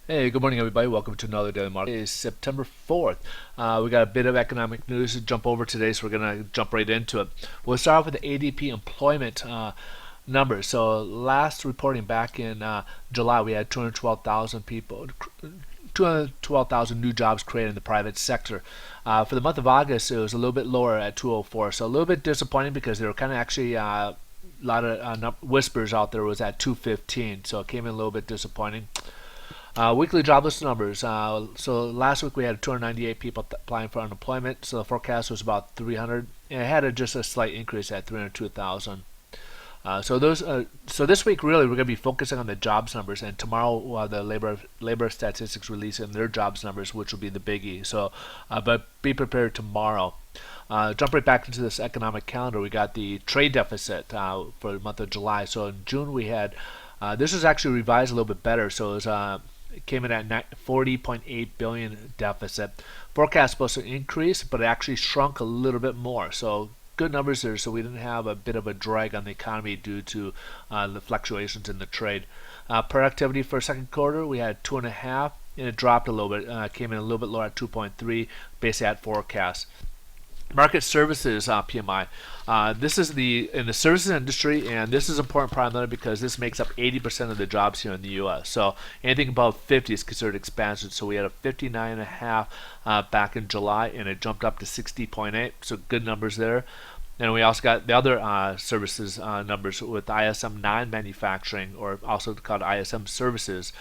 Hey, good morning, everybody. Welcome to another Daily Market. It is September 4th. We got a bit of economic news to jump over today, so we're going to jump right into it. We'll start off with the ADP employment numbers. So, last reporting back in July, we had 212,000 people, 212,000 new jobs created in the private sector. For the month of August, it was a little bit lower at 204. So, a little bit disappointing because they were kind of actually a lot of whispers out there was at 215. So, it came in a little bit disappointing. Weekly jobless numbers. So last week we had 298 people applying for unemployment. So the forecast was about 300. And it had just a slight increase at 302,000. So this week really we're going to be focusing on the jobs numbers, and tomorrow we'll have the labor statistics releasing their jobs numbers, which will be the biggie. So, but be prepared tomorrow. Jump right back into this economic calendar. We got the trade deficit for the month of July. So in June we had this was actually revised a little bit better. So it came in at 40.8 billion deficit. Forecast supposed to increase, but it actually shrunk a little bit more. So good numbers there. So we didn't have a bit of a drag on the economy due to the fluctuations in the trade. Productivity for second quarter, we had 2.5, and it dropped a little bit. Came in a little bit lower at 2.3, basically at forecast. Market services PMI. This is in the services industry, and this is important primarily because this makes up 80% of the jobs here in the U.S. So anything above 50 is considered expansion. So we had a 59.5 back in July, and it jumped up to 60.8. So good numbers there. And we also got the other services numbers with ISM non-manufacturing, or also called ISM services.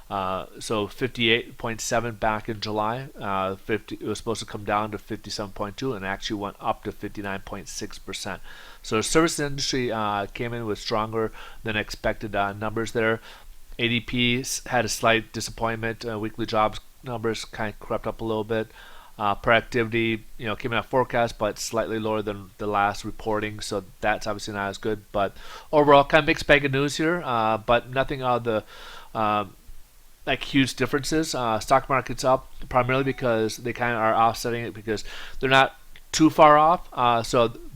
So 58.7 back in July. It was supposed to come down to 57.2 and actually went up to 59.6%. So the service industry came in with stronger than expected numbers there. ADP had a slight disappointment. Weekly jobs numbers kind of crept up a little bit. Productivity, came in at forecast, but slightly lower than the last reporting. So that's obviously not as good. But overall, kind of mixed bag of news here. But nothing out of the like huge differences. Stock market's up primarily because they kind of are offsetting it because they're not too far off.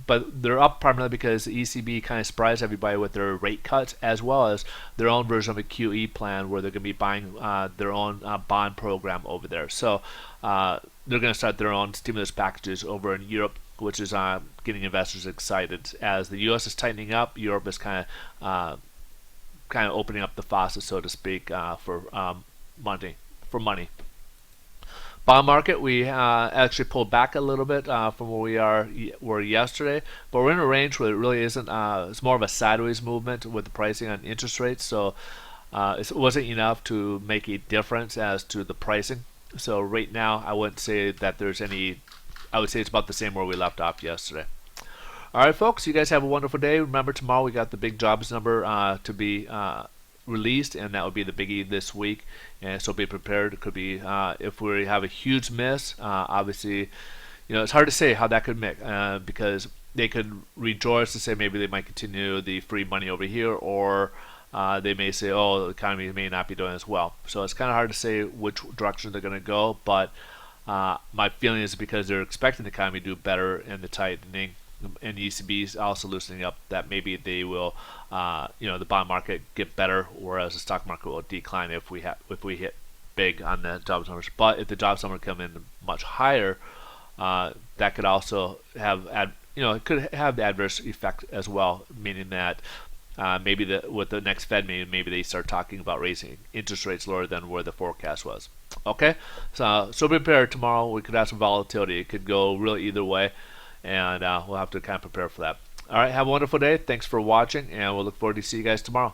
But they're up primarily because the ECB kind of surprised everybody with their rate cuts, as well as their own version of a QE plan where they're going to be buying their own bond program over there. So they're going to start their own stimulus packages over in Europe, which is getting investors excited. As the U.S. is tightening up, Europe is kind of opening up the faucet, so to speak, for money. Bond market, we actually pulled back a little bit from where were yesterday, but we're in a range where it really isn't. It's more of a sideways movement with the pricing on interest rates, so it wasn't enough to make a difference as to the pricing. So right now, I wouldn't say that there's any. I would say it's about the same where we left off yesterday. All right, folks, you guys have a wonderful day. Remember, tomorrow we got the big jobs number to be released, and that would be the biggie this week. And so be prepared. It could be if we have a huge miss. Obviously, it's hard to say how that could make because they could rejoice to say maybe they might continue the free money over here, or they may say, oh, the economy may not be doing as well. So it's kind of hard to say which direction they're going to go. But my feeling is because they're expecting the economy to do better in the tightening, and the ECB is also loosening up, that maybe they will, the bond market get better, whereas the stock market will decline if we hit big on the jobs numbers. But if the jobs number come in much higher, that could also have it could have the adverse effect as well, meaning that maybe with the next Fed meeting, maybe they start talking about raising interest rates lower than where the forecast was. Okay, so be prepared tomorrow. We could have some volatility. It could go really either way, and we'll have to kind of prepare for that. All right, have a wonderful day. Thanks for watching, and we'll look forward to see you guys tomorrow.